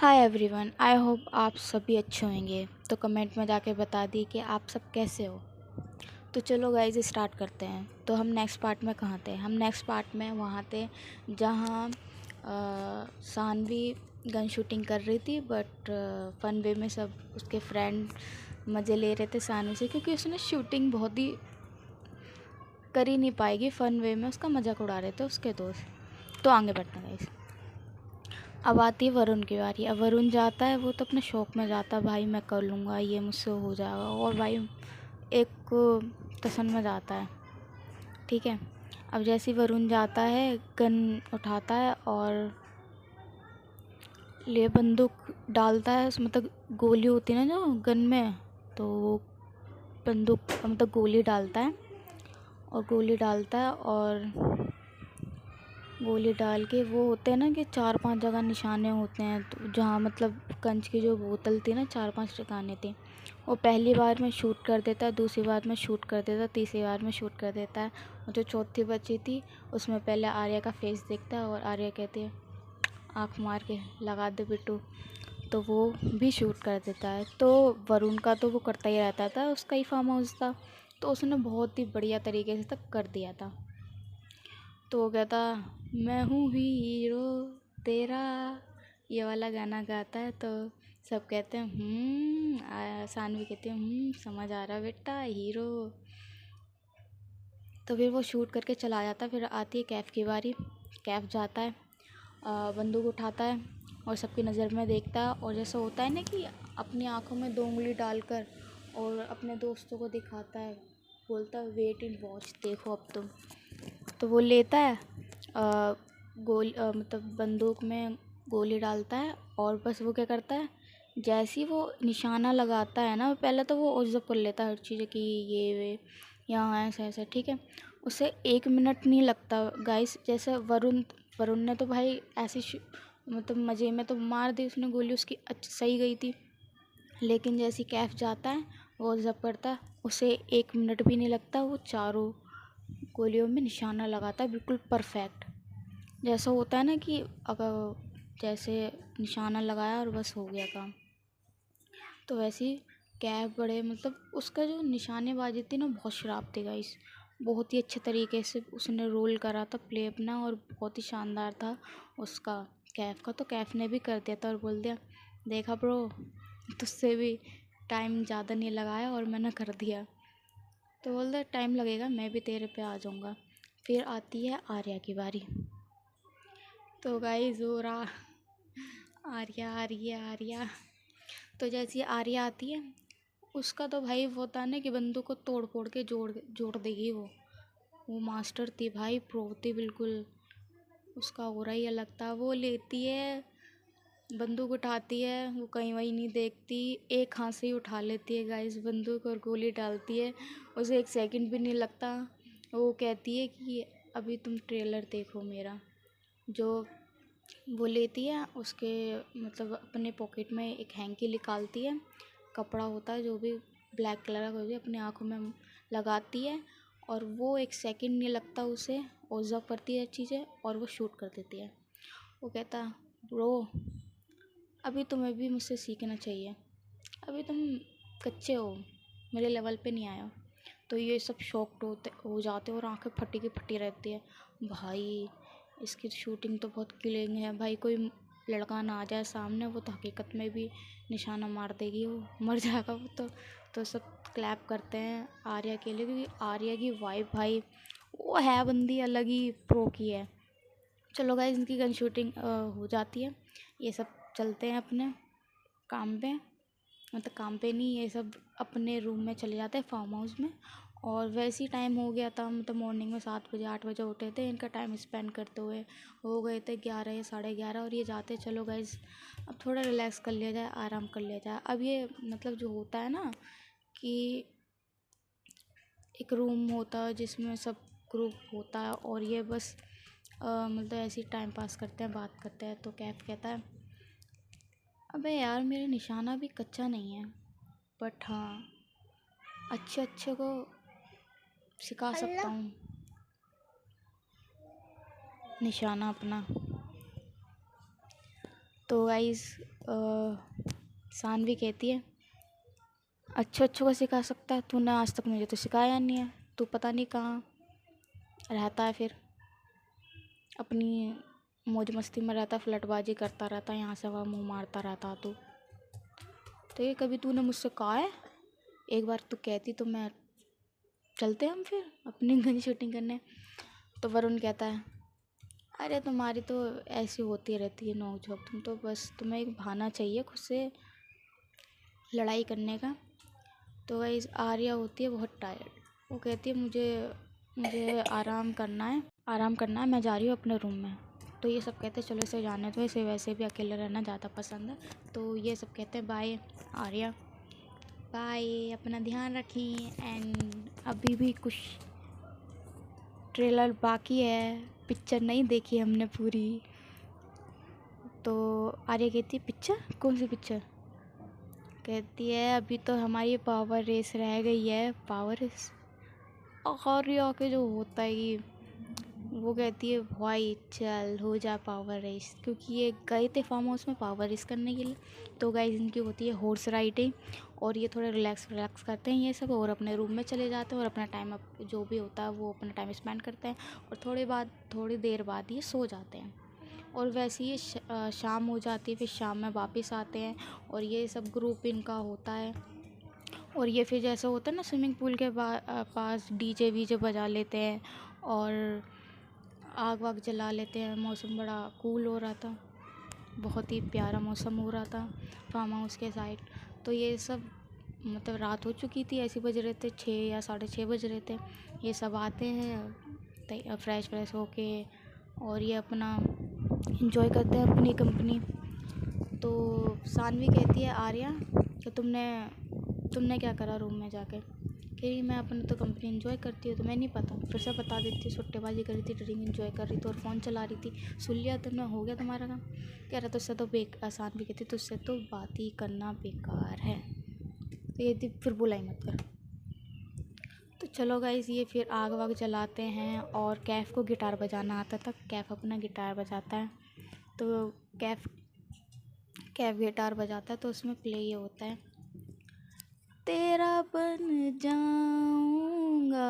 Hi everyone, I hope आप सभी अच्छे होंगे। तो कमेंट में जाके बता दी कि आप सब कैसे हो। तो चलो गाइज स्टार्ट करते हैं। तो हम नेक्स्ट पार्ट में कहाँ थे? हम नेक्स्ट पार्ट में वहाँ थे जहाँ सानवी गन शूटिंग कर रही थी, बट फन वे में सब उसके फ्रेंड मज़े ले रहे थे सानवी से, क्योंकि उसने शूटिंग बहुत ही कर ही नहीं पाएगी। फ़न वे में उसका मजाक उड़ा रहे थे उसके दोस्त। तो आगे बढ़ते हैं गाइज। अब आती है वरुण की बारी। अब वरुण जाता है, वो तो अपने शौक में जाता है, भाई मैं कर लूँगा, ये मुझसे हो जाएगा। और भाई एक तसन में जाता है, ठीक है। अब जैसे ही वरुण जाता है, गन उठाता है और ले बंदूक डालता है। मतलब गोली होती है ना जो गन में, तो वो बंदूक मतलब गोली डालता है और गोली डालता है और गोली डाल के वो होते हैं ना कि 4-5 जगह निशाने होते हैं। तो जहाँ मतलब कंच की जो बोतल थी ना, 4-5 ठिकाने थे। वो पहली बार में शूट कर देता है, दूसरी बार में शूट कर देता है, तीसरी बार में शूट कर देता है। और जो चौथी बची थी उसमें पहले आर्या का फेस देखता है और आर्या कहती है आँख मार के लगा दे बिट्टू। तो वो भी शूट कर देता है। तो वरुण का तो वो करता ही रहता था, उसका ही फार्म हाउस था, तो उसने बहुत ही बढ़िया तरीके से तक कर दिया था। तो वो कहता मैं हूँ हीरो तेरा, ये वाला गाना गाता है। तो सब कहते हैं सानवी कहती है समझ आ रहा बेटा हीरो। तो फिर वो शूट करके चला जाता है। फिर आती है कैफ़ की बारी। कैफ़ जाता है, बंदूक उठाता है और सबकी नज़र में देखता है। और जैसा होता है ना कि अपनी आँखों में 2 उंगली डालकर और अपने दोस्तों को दिखाता है, बोलता है वेट एंड वॉच, देखो अब तुम। तो वो लेता है मतलब बंदूक में गोली डालता है और बस वो क्या करता है, जैसे ही वो निशाना लगाता है ना, पहले तो वो ऑब्जर्व कर लेता है हर चीज़ कि ये वे यहाँ ऐसा ऐसा, ठीक है। उसे 1 मिनट नहीं लगता गाइस। जैसे वरुण वरुण ने तो भाई ऐसी मतलब मज़े में तो मार दी उसने गोली, उसकी सही गई थी। लेकिन जैसे कैफ जाता है, वो ऑब्जर्व करता है, उसे 1 मिनट भी नहीं लगता, वो चारों गोलियों में निशाना लगाता है बिल्कुल परफेक्ट। जैसा होता है ना कि अगर जैसे निशाना लगाया और बस हो गया काम। तो वैसे ही कैफ बड़े मतलब उसका जो निशानेबाजी थी ना, बहुत शराब थी गाइस। बहुत ही अच्छे तरीके से उसने रोल करा था प्ले अपना, और बहुत ही शानदार था उसका कैफ का। तो कैफ ने भी कर दिया था और बोल दिया देखा ब्रो, तुझसे भी टाइम ज़्यादा नहीं लगाया और मैंने कर दिया। तो बोल दे टाइम लगेगा, मैं भी तेरे पे आ जाऊँगा। फिर आती है आर्या की बारी। तो गाइस हो रहा आर्या आर्या आर्या। तो जैसी आर्या आती है, उसका तो भाई वो होता है ना कि बंदूक को तोड़ फोड़ के जोड़ जोड़ देगी वो मास्टर थी भाई, प्रो थी बिल्कुल। उसका हो रहा ही अलग था। वो लेती है बंदूक, उठाती है, वो कहीं वहीं नहीं देखती, एक हाथ से ही उठा लेती है गाइस बंदूक और गोली डालती है। उसे 1 सेकंड भी नहीं लगता। वो कहती है कि अभी तुम ट्रेलर देखो मेरा। जो वो लेती है उसके मतलब अपने पॉकेट में एक हैंकी निकालती है, कपड़ा होता है जो भी ब्लैक कलर का, जो भी अपनी आँखों में लगाती है। और वो 1 सेकंड नहीं लगता, उसे ऑब्जर्व करती है चीज़ें और वो शूट कर देती है। वो कहता ब्रो, अभी तुम्हें भी मुझसे सीखना चाहिए, अभी तुम कच्चे हो, मेरे लेवल पे नहीं आए हो। तो ये सब शॉक्ड हो जाते और आंखें फटी की फटी रहती है। भाई इसकी शूटिंग तो बहुत किलिंग है भाई, कोई लड़का ना आ जाए सामने, वो तो हकीकत में भी निशाना मार देगी, वो मर जाएगा वो तो सब क्लैप करते हैं आर्या के लिए, क्योंकि आर्या की वाइफ भाई वो है बंदी अलग ही प्रो की है। चलो गाइस, इनकी गन शूटिंग हो जाती है। ये सब चलते हैं अपने काम पे, मतलब काम पे नहीं, ये सब अपने रूम में चले जाते हैं फार्म हाउस में। और वैसे ही टाइम हो गया था, मतलब मॉर्निंग में 7 बजे 8 बजे उठे थे। इनका टाइम स्पेंड करते हुए हो गए थे 11 या 11:30। और ये जाते चलो गाइस अब थोड़ा रिलैक्स कर लिया जाए, आराम कर लिया जाए। अब ये मतलब जो होता है ना कि एक रूम होता है जिसमें सब ग्रुप होता है, और ये बस मतलब ऐसे ही टाइम पास करते हैं, बात करते हैं। तो कैफ कहता है अबे यार मेरा निशाना भी कच्चा नहीं है, बट हाँ अच्छे अच्छे को सिखा सकता हूँ निशाना अपना। तो गाइस सानवी कहती है अच्छों अच्छों को सिखा सकता है, तूने आज तक मुझे तो सिखाया नहीं है, तू पता नहीं कहाँ रहता है, फिर अपनी मौज मस्ती में रहता, फ्लर्टबाजी करता रहता, यहाँ से वहाँ मुँह मारता रहता तू। तो ये कभी तूने मुझसे कहा है? एक बार तू कहती तो मैं चलते हम फिर अपनी गंदी शूटिंग करने। तो वरुण कहता है अरे तुम्हारी तो ऐसी होती रहती है नोक-झोंक, तुम तो बस तुम्हें एक बहाना चाहिए खुद से लड़ाई करने का। तो गाइस आर्या होती है बहुत टायर्ड, वो कहती है मुझे आराम करना है, मैं जा रही हूँ अपने रूम में। तो ये सब कहते हैं चलो इसे जाने दो, इसे वैसे भी अकेले रहना ज़्यादा पसंद है। तो ये सब कहते हैं बाय आर्या, बाय, अपना ध्यान रखें। एंड अभी भी कुछ ट्रेलर बाकी है, पिक्चर नहीं देखी हमने पूरी। तो आर्या कहती है पिक्चर, कौन सी पिक्चर? कहती है अभी तो हमारी पावर रेस रह गई है। Power race? आर्या के जो होता है कि वो कहती है भाई चल हो जा पावर रेस, क्योंकि ये गए थे फार्म हाउस में पावर रेस करने के लिए। तो गाइस इनकी होती है हॉर्स राइडिंग, और ये थोड़े रिलैक्स करते हैं ये सब, और अपने रूम में चले जाते हैं और अपना टाइम जो भी होता है वो अपना टाइम स्पेंड करते हैं, और थोड़ी देर बाद ये सो जाते हैं। और वैसे ही शाम हो जाती है, फिर शाम में वापस आते हैं और ये सब ग्रुप इनका होता है। और ये फिर जैसे होता है ना स्विमिंग पूल के पास डीजे वीजे बजा लेते हैं और आग वाग जला लेते हैं। मौसम बड़ा कूल हो रहा था, बहुत ही प्यारा मौसम हो रहा था फार्म हाउस के साइड। तो ये सब मतलब रात हो चुकी थी, ऐसे बज रहे थे 6 या 6:30 बज रहे थे। ये सब आते हैं फ्रेश होके, और ये अपना इंजॉय करते हैं अपनी कंपनी। तो सानवी कहती है आर्या कि तुमने क्या करा रूम में जाके? कह रही मैं अपनी तो कंपनी इंजॉय करती हूँ, तुम्हें नहीं पता? फिर से बता देती, सट्टेबाजी कर रही थी, ड्रिंक इंजॉय कर रही थी और फ़ोन चला रही थी, सुन लिया तुमने, हो गया तुम्हारा काम। कह रहा तुझसे तो सानवी कहती तुझसे तो बात ही करना बेकार है। तो ये फिर बुलाई मत कर। तो चलो गाइस ये फिर आग वाग जलाते हैं, और कैफ़ को गिटार बजाना आता था, कैफ़ अपना गिटार बजाता है। तो कैफ़ गिटार बजाता है, तो उसमें प्ले ये होता है तेरा बन जाऊंगा,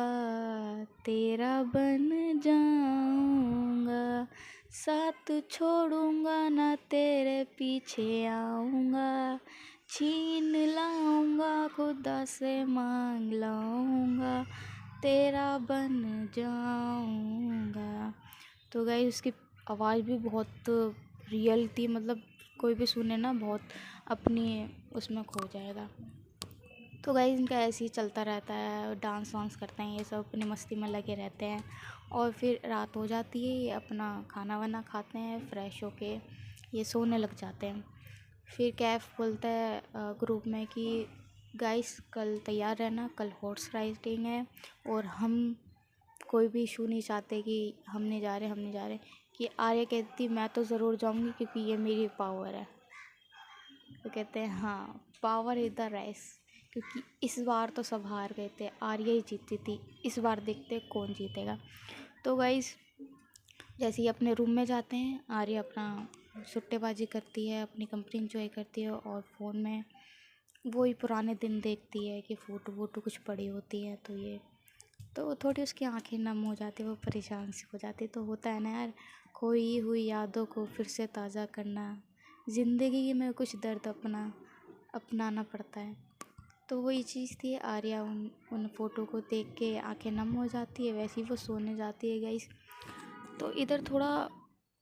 तेरा बन जाऊंगा, साथ छोड़ूंगा ना तेरे पीछे आऊंगा, छीन लाऊंगा खुदा से मांग लाऊंगा, तेरा बन जाऊंगा। तो गाइस उसकी आवाज़ भी बहुत रियल थी, मतलब कोई भी सुने ना बहुत अपनी उसमें खो जाएगा। तो गाइस इनका ऐसे ही चलता रहता है, डांस वांस करते हैं ये सब, अपनी मस्ती में लगे रहते हैं। और फिर रात हो जाती है, ये अपना खाना वाना खाते हैं, फ्रेश होके ये सोने लग जाते हैं। फिर कैफ बोलता है ग्रुप में कि गाइस कल तैयार रहना, कल हॉर्स राइडिंग है, और हम कोई भी इशू नहीं चाहते कि हम नहीं जा रहे। कि आर्या कहती मैं तो ज़रूर जाऊँगी क्योंकि ये मेरी पावर है। तो कहते हैं हाँ पावर इज़ द रेस, क्योंकि इस बार तो सब हार गए थे, आर्या ही जीती थी, इस बार देखते हैं कौन जीतेगा। तो गाइस जैसे ही अपने रूम में जाते हैं, आर्या अपना सट्टेबाजी करती है, अपनी कंपनी इंजॉय करती है, और फ़ोन में वही पुराने दिन देखती है कि फ़ोटो कुछ पड़ी होती है। तो थोड़ी उसकी आंखें नम हो जाती है, वो परेशान सी हो जाती है। तो होता है ना यार, खोई हुई यादों को फिर से ताज़ा करना, ज़िंदगी में कुछ दर्द अपनाना पड़ता है। तो वही चीज़ थी, आर्या उन फ़ोटो को देख के आंखें नम हो जाती है, वैसे ही वो सोने जाती है गाइस। तो इधर थोड़ा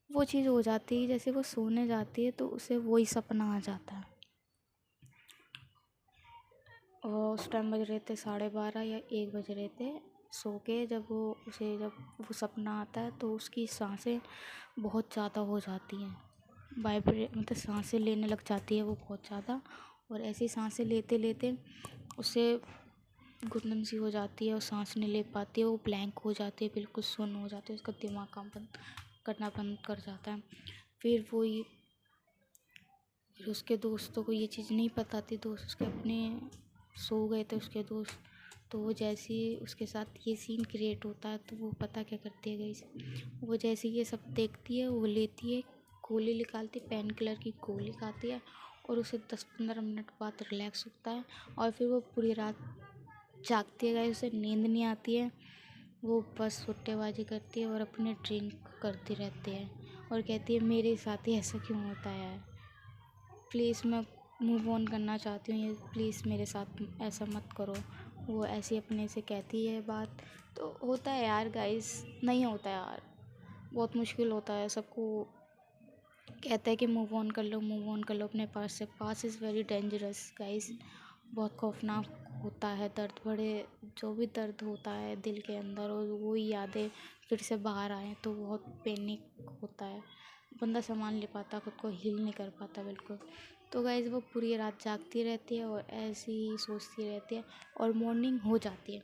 वो चीज़ हो जाती है, जैसे वो सोने जाती है तो उसे वही सपना आ जाता है। और उस टाइम बज रहे थे 12:30 या 1 बज रहे थे सो के, जब वो सपना आता है तो उसकी सांसें बहुत ज़्यादा हो जाती हैं, मतलब सांसें लेने लग जाती है वो बहुत ज़्यादा। और ऐसी सांसें लेते लेते उसे गुदनम सी हो जाती है और सांस नहीं ले पाती है, वो ब्लैंक हो जाती है, बिल्कुल सुन्न हो जाती है, उसका दिमाग काम करना बंद कर जाता है। फिर उसके दोस्तों को ये चीज़ नहीं पता थी, दोस्त उसके अपने सो गए थे उसके दोस्त। तो वो जैसे ही उसके साथ ये सीन क्रिएट होता है तो वो पता क्या करती है गाइस, वो जैसे ये सब देखती है, वो लेती है गोली निकालती है, पेन किलर की गोली खाती है और उसे 10-15 मिनट बाद रिलैक्स होता है और फिर वो पूरी रात जागती है गाइस, उसे नींद नहीं आती है। वो बस सट्टेबाजी करती है और अपने ड्रिंक करती रहती है और कहती है मेरे साथ ही ऐसा क्यों होता है यार, प्लीज़ मैं मूव ऑन करना चाहती हूँ, ये प्लीज़ मेरे साथ ऐसा मत करो। वो ऐसे अपने से कहती है बात। तो होता है यार गाइस, नहीं होता यार, बहुत मुश्किल होता है। सबको कहता है कि मूव ऑन कर लो, मूव ऑन कर लो अपने पास से। पास इज़ वेरी डेंजरस गाइस, बहुत खौफनाक होता है। दर्द बड़े, जो भी दर्द होता है दिल के अंदर और वही यादें फिर से बाहर आए तो बहुत पैनिक होता है, बंदा संभाल नहीं पाता, खुद को हील नहीं कर पाता बिल्कुल। तो गाइस वो पूरी रात जागती रहती है और ऐसे ही सोचती रहती है और मॉर्निंग हो जाती है।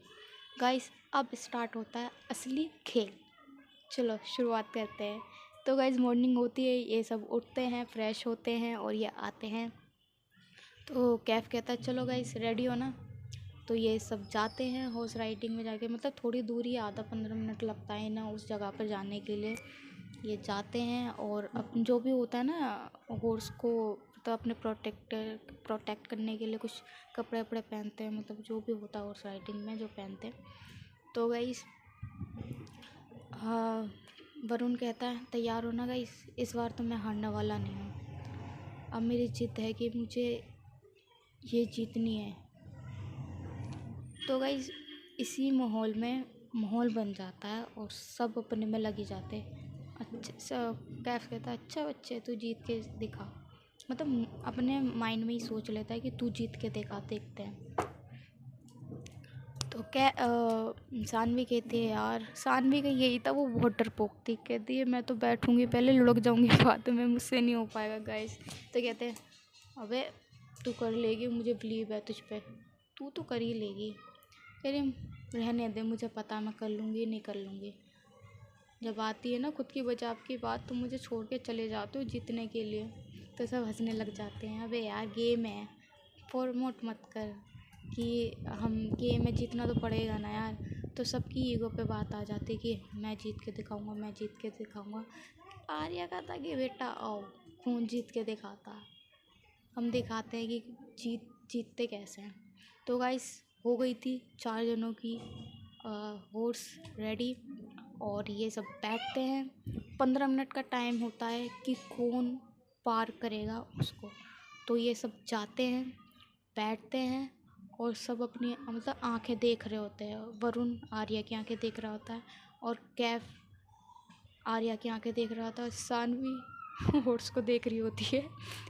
गाइस अब स्टार्ट होता है असली खेल। चलो शुरुआत करते हैं। तो गाइस मॉर्निंग होती है, ये सब उठते हैं, फ्रेश होते हैं और ये आते हैं। तो कैफ कहता है चलो गाइस रेडी हो ना। तो ये सब जाते हैं हॉर्स राइडिंग में जाके, मतलब थोड़ी दूरी, आधा 15 मिनट लगता है ना उस जगह पर जाने के लिए। ये जाते हैं और अपन जो भी होता है ना हॉर्स को, तो अपने प्रोटेक्ट करने के लिए कुछ कपड़े वपड़े पहनते हैं, मतलब जो भी होता है हॉर्स राइडिंग में जो पहनते हैं। तो गाइस हाँ, वरुण कहता है तैयार हो ना गाइस, इस बार तो मैं हारने वाला नहीं हूँ। अब मेरी जिद है कि मुझे ये जीतनी है। तो गाइस इसी माहौल में माहौल बन जाता है और सब अपने में लगे जाते हैं। अच्छा सब कैफ कहता है अच्छा बच्चे तू जीत के दिखा, मतलब अपने माइंड में ही सोच लेता है कि तू जीत के दिखा, देखते हैं। तो क्या सानवी कहती है यार, सानवी का यही था, वो बहुत डरपोक थी, कहती है मैं तो बैठूंगी पहले, लुढ़क जाऊंगी बाद में, मुझसे नहीं हो पाएगा गाइस। तो कहते हैं अबे तू कर लेगी, मुझे बिलीव है तुझ पे, तू तो कर ही लेगी। कह रही रहने दे, मुझे पता मैं कर लूँगी, नहीं कर लूँगी। जब आती है ना खुद की बचाव की बात तो मुझे छोड़ के चले जाते हो जीतने के लिए। तो सब हंसने लग जाते हैं, अबे यार गेम है, प्रमोट मत कर कि हम गेम में जीतना तो पड़ेगा ना यार। तो सबकी ईगो पे बात आ जाती है कि मैं जीत के दिखाऊंगा, मैं जीत के दिखाऊंगा। आर्या का था कि बेटा आओ कौन जीत के दिखाता, हम दिखाते हैं कि जीतते कैसे हैं। तो गाइस हो गई थी 4 जनों की हॉर्स रेडी और ये सब बैठते हैं। 15 मिनट का टाइम होता है कि कौन पार करेगा उसको। तो ये सब जाते हैं, बैठते हैं और सब अपनी मतलब आंखें देख रहे होते हैं। वरुण आर्या की आंखें देख रहा होता है और कैफ आर्या की आंखें देख रहा होता है। सानवी हॉर्स को देख रही होती है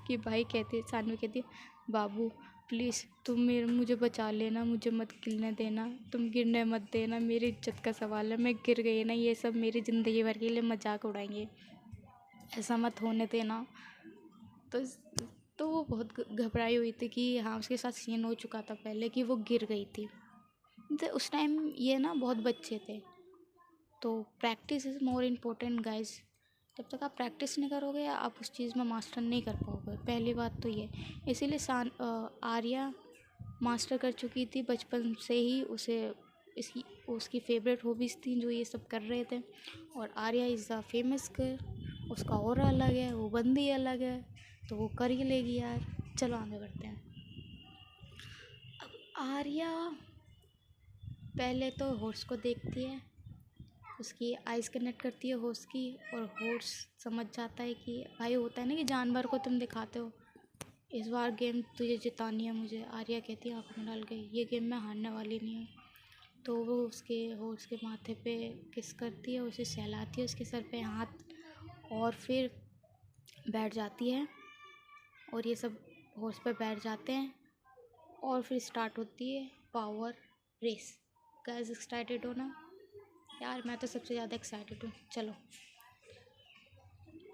कि भाई कहती है, सानवी कहती है बाबू प्लीज़ तुम मुझे बचा लेना, मुझे मत गिरने देना, तुम गिरने मत देना, मेरी इज्जत का सवाल है, मैं गिर गई ना ये सब मेरी ज़िंदगी भर के लिए मजाक उड़ाएंगे, ऐसा मत होने देना। तो तो वो बहुत घबराई हुई थी कि हाँ उसके साथ सीन हो चुका था पहले कि वो गिर गई थी। तो उस टाइम ये ना बहुत बच्चे थे। तो practice is more important guys, जब तक आप प्रैक्टिस नहीं करोगे आप उस चीज़ में मास्टर नहीं कर पाओगे, पहली बात तो ये। इसीलिए आर्या मास्टर कर चुकी थी बचपन से ही, उसे उसकी फेवरेट हॉबीज़ थी जो ये सब कर रहे थे। और Arya is the famous girl, उसका और अलग है, वो बंदी अलग है, तो वो कर ही लेगी यार। चलो आगे बढ़ते हैं। अब आर्या पहले तो हॉर्स को देखती है, उसकी आइज़ कनेक्ट करती है हॉर्स की, और हॉर्स समझ जाता है कि भाई होता है ना कि जानवर को तुम दिखाते हो, इस बार गेम तुझे जितानी है मुझे। आर्या कहती है आँख में डाल के ये गेम मैं हारने वाली नहीं हूँ। तो वो उसके हॉर्स के माथे पे किस करती है, उसे सहलाती है उसके सर पे हाथ, और फिर बैठ जाती है और ये सब हॉर्स पे बैठ जाते हैं और फिर स्टार्ट होती है पावर रेस। गाइस एक्साइटेड हो ना यार, मैं तो सबसे ज़्यादा एक्साइटेड हूँ। चलो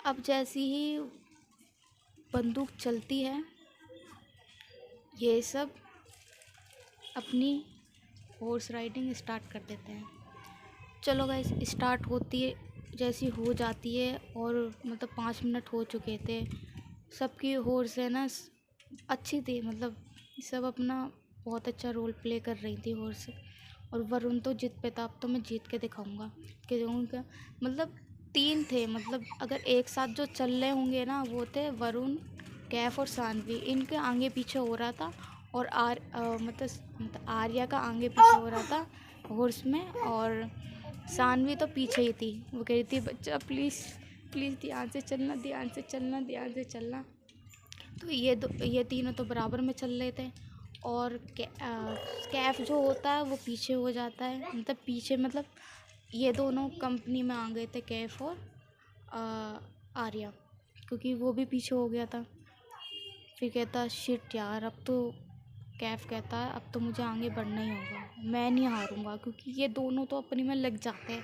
अब जैसी ही बंदूक चलती है ये सब अपनी हॉर्स राइडिंग स्टार्ट कर देते हैं। चलो गाइस स्टार्ट होती है, जैसी हो जाती है और मतलब 5 मिनट हो चुके थे, सबकी हॉर्स है ना अच्छी थी, मतलब सब अपना बहुत अच्छा रोल प्ले कर रही थी हॉर्स। और वरुण तो जिद पे था, अब तो मैं जीत के दिखाऊंगा कि उनका मतलब तीन थे, मतलब अगर एक साथ जो चल रहे होंगे ना वो थे वरुण, कैफ और सानवी। इनके आगे पीछे हो रहा था। और मतलब आर्या का आगे पीछे हो रहा था हॉर्स में। और सानवी तो पीछे ही थी। वो कह रही थी बच्चा प्लीज़ प्लीज़ ध्यान से चलना, ध्यान से चलना, ध्यान से चलना। तो ये तीनों तो बराबर में चल रहे थे। और कैफ जो होता है वो पीछे हो जाता है, मतलब पीछे मतलब ये दोनों कंपनी में आ गए थे, कैफ और आर्या, क्योंकि वो भी पीछे हो गया था। फिर कहता शिट यार, अब तो कैफ कहता है अब तो मुझे आगे बढ़ना ही होगा, मैं नहीं हारूंगा, क्योंकि ये दोनों तो अपनी में लग जाते हैं।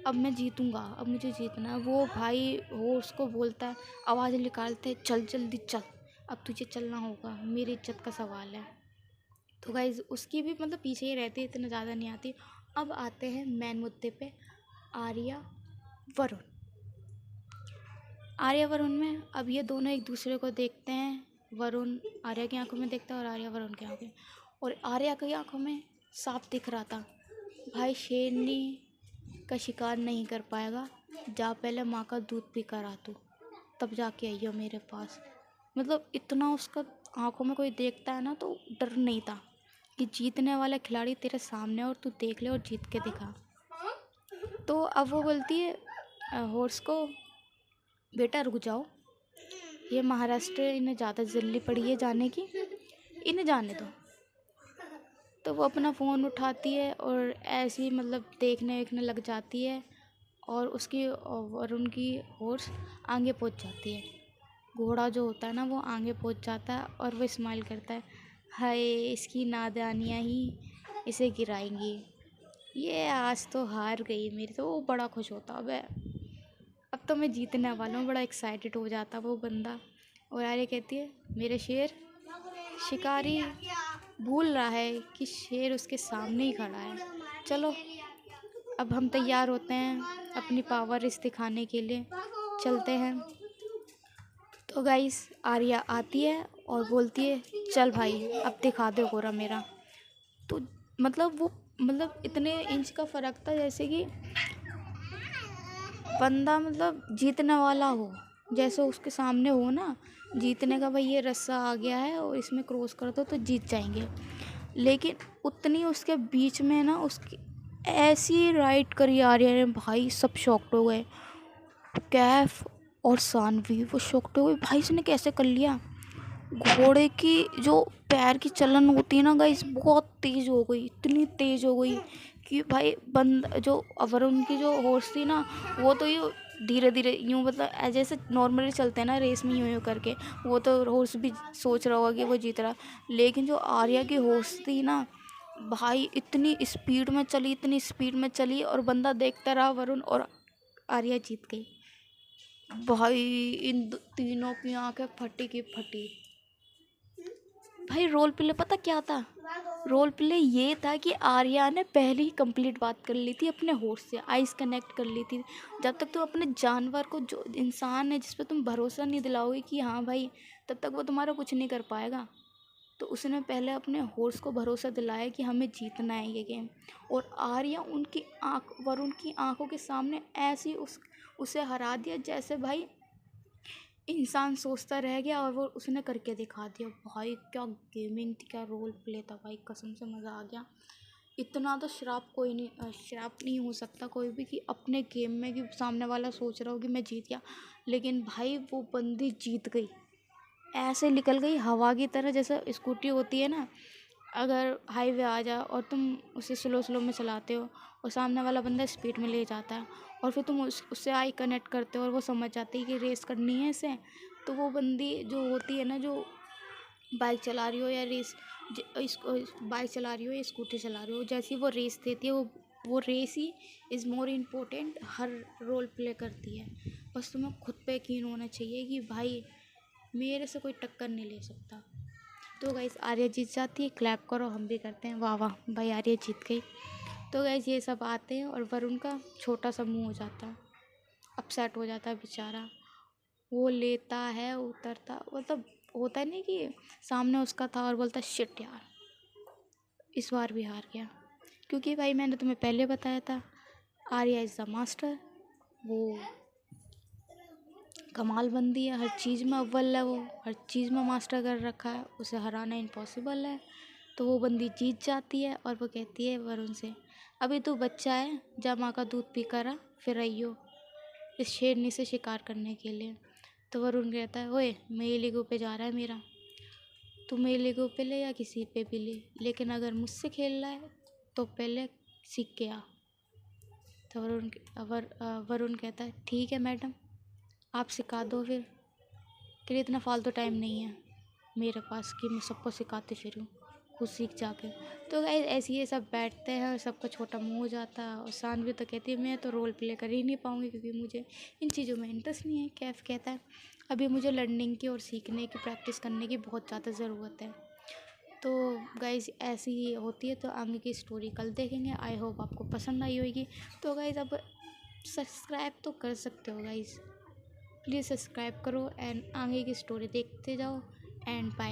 अब मैं जीतूंगा, अब मुझे जीतना है। वो भाई वो उसको बोलता है, आवाज़ निकालते, चल जल्दी चल, अब तुझे चलना होगा, मेरी इज्जत का सवाल है। तो गाइज उसकी भी मतलब पीछे ही रहती है, इतना ज़्यादा नहीं आती। अब आते हैं मेन मुद्दे पे, आर्या वरुण। आर्या वरुण में अब ये दोनों एक दूसरे को देखते हैं। वरुण आर्या की आंखों में देखता है और आर्या वरुण की आंखों में। और आर्या की आंखों में साफ दिख रहा था, भाई शेरनी का शिकार नहीं कर पाएगा, जा पहले माँ का दूध पी कर आ तू, तब जाके आइयो मेरे पास। मतलब इतना उसका आंखों में कोई देखता है ना तो डर नहीं था कि जीतने वाला खिलाड़ी तेरे सामने और तू देख ले और जीत के दिखा। तो अब वो बोलती है हॉर्स को, बेटा रुक जाओ, ये महाराष्ट्र इन्हें ज़्यादा जल्दी पड़ी है जाने की, इन्हें जाने दो। तो वो अपना फ़ोन उठाती है और ऐसे ही मतलब देखने वेखने लग जाती है। और उसकी और उनकी हॉर्स आगे पहुंच जाती है। घोड़ा जो होता है ना वो आगे पहुंच जाता है और वो स्माइल करता है, हाय इसकी नादानियाँ ही इसे गिराएंगी, ये आज तो हार गई मेरी। तो वो बड़ा खुश होता, अब तो मैं जीतने वाला हूँ, बड़ा एक्साइटेड हो जाता वो बंदा। और आर्य कहती है, मेरे शेर, शिकारी भूल रहा है कि शेर उसके सामने ही खड़ा है, चलो अब हम तैयार होते हैं अपनी पावर इस दिखाने के लिए, चलते हैं। तो गाइस आर्या आती है और बोलती है, चल भाई अब दिखा दो गोरा मेरा। तो मतलब वो मतलब इतने इंच का फ़र्क था जैसे कि बंदा मतलब जीतने वाला हो, जैसे उसके सामने हो ना जीतने का, भाई ये रास्ता आ गया है और इसमें क्रॉस कर दो तो जीत जाएंगे। लेकिन उतनी उसके बीच में ना उसकी ऐसी राइड करी आ रही है, भाई सब शॉक्ड हो गए। कैफ और सानवी वो शॉक्ड हो गए, भाई इसने कैसे कर लिया। घोड़े की जो पैर की चलन होती है ना गाइस, बहुत तेज हो गई, इतनी तेज हो गई कि भाई बंद जो वरुण की जो हॉर्स थी ना वो तो यूँ धीरे धीरे यूँ मतलब जैसे नॉर्मली चलते हैं ना रेस में यूँ यूँ करके, वो तो हॉर्स भी सोच रहा होगा कि वो जीत रहा। लेकिन जो आर्या की हॉर्स थी ना भाई इतनी स्पीड में चली, इतनी स्पीड में चली और बंदा देखता रहा वरुण, और आर्या जीत गई। भाई इन तीनों की आंखें फटी की फटी। भाई रोल प्ले पता क्या था, रोल प्ले ये था कि आर्या ने पहले ही कंप्लीट बात कर ली थी अपने होस्ट से, आइस कनेक्ट कर ली थी। जब तक तुम अपने जानवर को, जो इंसान है जिस पर तुम भरोसा नहीं दिलाओगे कि हाँ भाई, तब तक वो तुम्हारा कुछ नहीं कर पाएगा। तो उसने पहले अपने होस्ट को भरोसा दिलाया कि हमें जीतना है ये गेम। और आर्या उनकी आँख वरुण की आंखों के सामने ऐसी उसे हरा दिया जैसे भाई इंसान सोचता रह गया और वो उसने करके दिखा दिया। भाई क्या गेमिंग थी, क्या रोल प्ले था भाई, कसम से मज़ा आ गया। इतना तो श्राप नहीं हो सकता कोई भी कि अपने गेम में कि सामने वाला सोच रहा हो कि मैं जीत गया, लेकिन भाई वो बंदी जीत गई, ऐसे निकल गई हवा की तरह। जैसे स्कूटी होती है ना, अगर हाईवे आ जाए और तुम उसे स्लो स्लो में चलाते हो और सामने वाला बंदा स्पीड में ले जाता है और फिर तुम उससे आई कनेक्ट करते हो और वो समझ जाती है कि रेस करनी है इसे, तो वो बंदी जो होती है ना, जो बाइक चला रही हो या इसको बाइक चला रही हो या स्कूटी चला रही हो, जैसी वो रेस देती है, वो रेस ही इज़ मोर इम्पोर्टेंट हर रोल प्ले करती है। बस तुम्हें खुद पे यकीन होना चाहिए कि भाई मेरे से कोई टक्कर नहीं ले सकता। तो गाइस आर्या जीत जाती है, क्लैप करो, हम भी करते हैं, वाह वाह भाई आर्या जीत गई। तो गाइस ये सब आते हैं और वरुण का छोटा सा मुंह हो जाता है, अपसेट हो जाता है बेचारा। वो लेता है उतरता, मतलब होता है नहीं कि सामने उसका था और बोलता शिट यार, इस बार भी हार गया। क्योंकि भाई मैंने तुम्हें पहले बताया था आर्या इज़ द मास्टर। वो कमाल बंदी है, हर चीज़ में अव्वल है, वो हर चीज़ में मास्टर कर रखा है, उसे हराना इम्पॉसिबल है। तो वो बंदी जीत जाती है और वो कहती है वरुण से, अभी तो बच्चा है, जा माँ का दूध पी कर आ, फिर आइयो इस शेरनी से शिकार करने के लिए। तो वरुण कहता है, ओए मेरे ईगो पे जा रहा है मेरा, तू मेरे ईगो पे ले या किसी पे भी ले, लेकिन अगर मुझसे खेल रहा है तो पहले सीख के आ। तो वरुण कहता है, ठीक है मैडम, आप सिखा दो फिर, कि इतना फालतू टाइम नहीं है मेरे पास कि मैं सबको सिखाती फिरूँ, खुद सीख जाके। तो गाइस ऐसे ये सब बैठते हैं और सबका छोटा मुंह हो जाता है। और सानवी तो कहती है मैं तो रोल प्ले कर ही नहीं पाऊँगी क्योंकि मुझे इन चीज़ों में इंटरेस्ट नहीं है। कैफ कहता है अभी मुझे लर्निंग की और सीखने की प्रैक्टिस करने की बहुत ज़्यादा ज़रूरत है। तो गाइज़ ऐसी ही होती है। तो आगे की स्टोरी कल देखेंगे। आई होप आपको पसंद आई होगी। तो गाइज़ अब सब्सक्राइब तो कर सकते हो गाइज़, प्लीज़ सब्सक्राइब करो एंड आगे की स्टोरी देखते जाओ एंड बाय।